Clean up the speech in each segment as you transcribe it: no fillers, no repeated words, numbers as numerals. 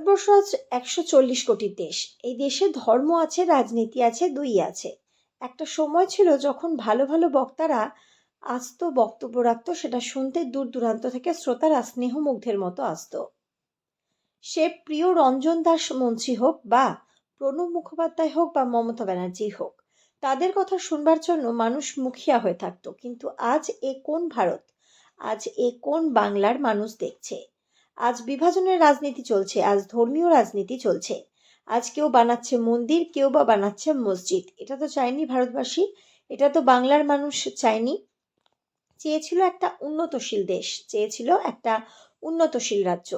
ভারতবর্ষ আজ ১৪০ কোটির দেশ। এই দেশে ধর্ম আছে, রাজনীতি আছে, দুই আছে। একটা সময় ছিল যখন ভালো ভালো বক্তারা আসতো, বক্তব্য রাখতো, সেটা শুনতে দূর দূরান্ত থেকে শ্রোতারা স্নেহমুগ্ধের মতো আসতো। সে প্রিয় রঞ্জন দাস মন্ত্রী হোক বা প্রণব মুখোপাধ্যায় হোক বা মমতা ব্যানার্জি হোক, তাদের কথা শুনবার জন্য মানুষ মুখিয়া হয়ে থাকতো। কিন্তু আজ এ কোন ভারত, আজ এ কোন বাংলার মানুষ দেখছে? আজ বিভাজনের রাজনীতি চলছে, আজ ধর্মীয় রাজনীতি চলছে। আজ কেউ বানাচ্ছে মন্দির, কেউ বা বানাচ্ছে মসজিদ। এটা তো চায়নি ভারতবাসী, এটা তো বাংলার মানুষ চায়নি। চেয়েছিল একটা উন্নতশীল দেশ, চেয়েছিল একটা উন্নতশীল রাজ্য।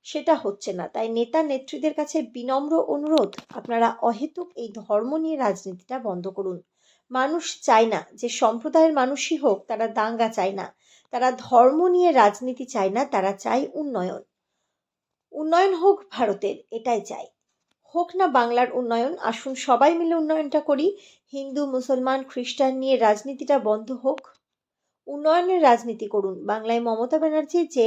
সেটা হচ্ছে না। তাই নেতা নেত্রীদের কাছে বিনম্র অনুরোধ, আপনারা অহেতুক এই ধর্ম নিয়ে রাজনীতিটা বন্ধ করুন। মানুষ চায় না যে সম্প্রদায়ের মানুষই হোক, তারা দাঙ্গা চায় না, তারা ধর্ম নিয়ে রাজনীতি চায় না, তারা চায় উন্নয়ন। উন্নয়ন হোক ভারতের, এটাই চাই। হোক না বাংলার উন্নয়ন, আসুন সবাই মিলে উন্নয়নটা করি। হিন্দু, মুসলমান, খ্রিস্টান নিয়ে রাজনীতিটা বন্ধ হোক। উন্নয়নের রাজনীতি করুন। বাংলায় মমতা ব্যানার্জি যে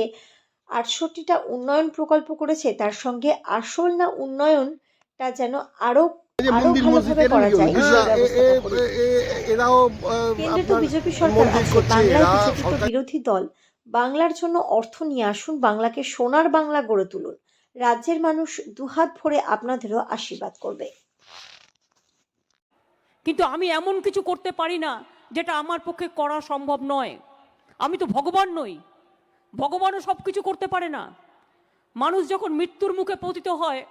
৬৮টা উন্নয়ন প্রকল্প করেছে, তার সঙ্গে আসল না উন্নয়নটা যেন আরো ভালোভাবে করা যায়, সেই ব্যবস্থাটা করুন। কেন্দ্রে তো বিজেপি সরকার আছে, বাংলায় বিজেপি তো বিরোধী দল। বাংলার জন্য অর্থ নিয়ে আসুন, বাংলাকে সোনার বাংলা গড়ে তুলুন। রাজ্যের মানুষ দুহাত ভরে আপনাদেরও আশীর্বাদ করবে। কিন্তু আমি এমন কিছু করতে পারি না যেটা আমার পক্ষে করা সম্ভব নয়। আমি তো ভগবান নই, ভগবানও সব কিছু করতে পারে না। মানুষ যখন মৃত্যুর মুখে পতিত হয়,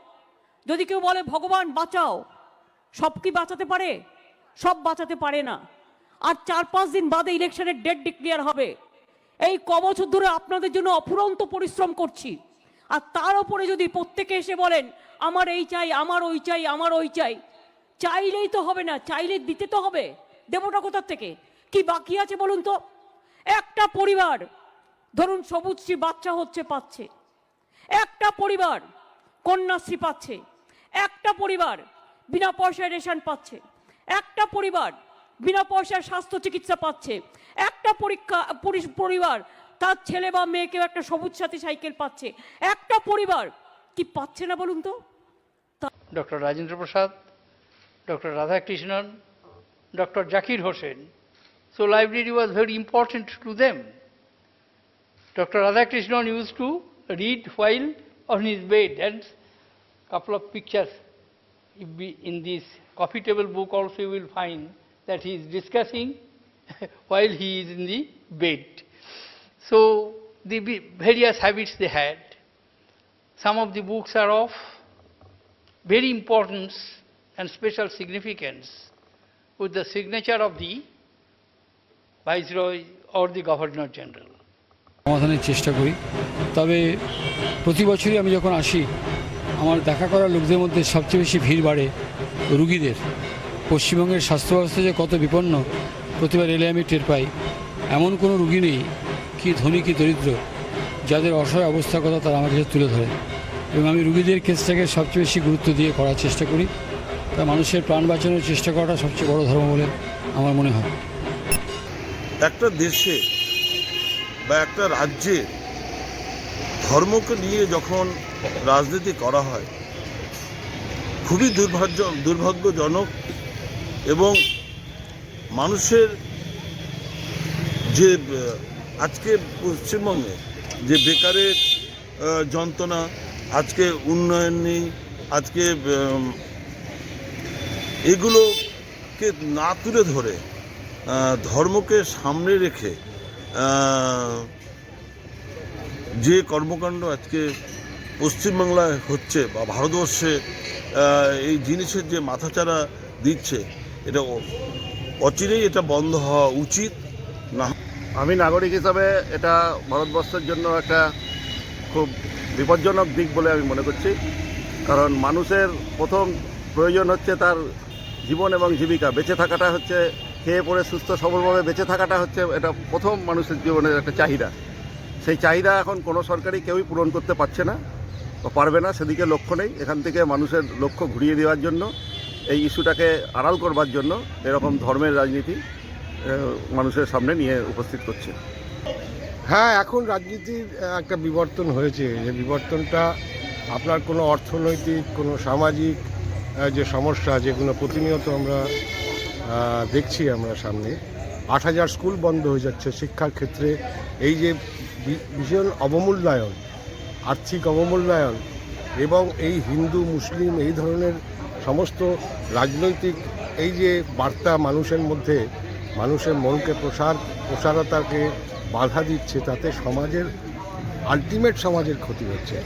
যদি কেউ বলে ভগবান বাঁচাও, সব কি বাঁচাতে পারে? সব বাঁচাতে পারে না। আর ৪-৫ দিন বাদে ইলেকশনের ডেট ডিক্লেয়ার হবে। এই কবছর ধরে আপনাদের জন্য অফুরন্ত পরিশ্রম করছি, আর তার উপরে যদি প্রত্যেকে এসে বলেন আমার এই চাই, আমার ওই চাই, আমার ওই চাই, চাইলেই তো হবে না, চাইলে দিতে তো হবে। দেবটা কোথার থেকে? কি বাকি আছে বলুন তো? একটা পরিবার ধরুন সবুজশ্রী বাচ্চা হচ্ছে পাচ্ছে, একটা পরিবার কন্যাশ্রী পাচ্ছে, একটা পরিবার বিনা পয়সায় রেশন পাচ্ছে, একটা পরিবার বিনা পয়সায় স্বাস্থ্য চিকিৎসা পাচ্ছে, একটা পরিবার তার ছেলে বা মেয়েকেও একটা সবুজ সাথী সাইকেল পাচ্ছে। একটা পরিবার কি পাচ্ছে না বলুন তো? Doctor Rajendra Prasad, Dr. Radhakrishnan, Dr. Zakir Hossain. So library was very important to them. Dr. Radhakrishnan used to read while on his bed, and couple of pictures in this coffee table book also you will find that he is discussing while he is in the bed. So the various habits they had. Some of the books are of very importance and special significance with the signature of the Viceroy or the Governor General. সমাধানের চেষ্টা করি। তবে প্রতি বছরই আমি যখন আসি, আমার দেখা করা লোকদের মধ্যে সবচেয়ে বেশি ভিড় বাড়ে রুগীদের। পশ্চিমবঙ্গের স্বাস্থ্য ব্যবস্থা যে কত বিপন্ন প্রতিবার এলে আমি টের পাই। এমন কোনো রুগী নেই, কি ধনী কি দরিদ্র, যাদের অসহায় অবস্থার কথা তারা আমার কাছে তুলে ধরে, এবং আমি রুগীদের কেসটাকে সবচেয়ে বেশি গুরুত্ব দিয়ে করার চেষ্টা করি। তা মানুষের প্রাণ বাঁচানোর চেষ্টা করাটা সবচেয়ে বড় ধর্ম বলে আমার মনে হয়। একটা দেশে বা একটা রাজ্যে ধর্মকে নিয়ে যখন রাজনীতি করা হয়, খুবই দুর্ভাগ্যজনক। এবং মানুষের যে আজকে পশ্চিমবঙ্গে যে বেকারের যন্ত্রণা, আজকে উন্নয়ন নেই, আজকে এগুলোকে না তুলে ধরে ধর্মকে সামনে রেখে যে কর্মকাণ্ড আজকে পশ্চিমবাংলায় হচ্ছে বা ভারতবর্ষে এই জিনিসের যে মাথাচাড়া দিচ্ছে, এটা অচিরেই এটা বন্ধ হওয়া উচিত। না, আমি নাগরিক হিসাবে এটা ভারতবর্ষের জন্য একটা খুব বিপজ্জনক দিক বলে আমি মনে করছি। কারণ মানুষের প্রথম প্রয়োজন হচ্ছে তার জীবন এবং জীবিকা, বেঁচে থাকাটা হচ্ছে, খেয়ে পড়ে সুস্থ সবলভাবে বেঁচে থাকাটা হচ্ছে এটা প্রথম মানুষের জীবনের একটা চাহিদা। সেই চাহিদা এখন কোনো সরকারই কেউই পূরণ করতে পারছে না বা পারবে না, সেদিকে লক্ষ্য নেই। এখান থেকে মানুষের লক্ষ্য ঘুরিয়ে দেওয়ার জন্য, এই ইস্যুটাকে আড়াল করবার জন্য এরকম ধর্মের রাজনীতি মানুষের সামনে নিয়ে উপস্থিত করছে। হ্যাঁ, এখন রাজনীতির একটা বিবর্তন হয়েছে। যে বিবর্তনটা আপনার কোনো অর্থনৈতিক, কোনো সামাজিক যে সমস্যা, যেগুলো প্রতিনিয়ত আমরা দেখছি আমরা সামনে, 8,000 স্কুল বন্ধ হয়ে যাচ্ছে শিক্ষার ক্ষেত্রে। এই যে ভীষণ অবমূল্যায়ন, আর্থিক অবমূল্যায়ন, এবং এই হিন্দু মুসলিম এই ধরনের সমস্ত রাজনৈতিক এই যে বার্তা মানুষের মধ্যে, মানুষের মনকে প্রসারতাকে বাধা দিচ্ছে, তাতে সমাজের আলটিমেট সমাজের ক্ষতি হচ্ছে।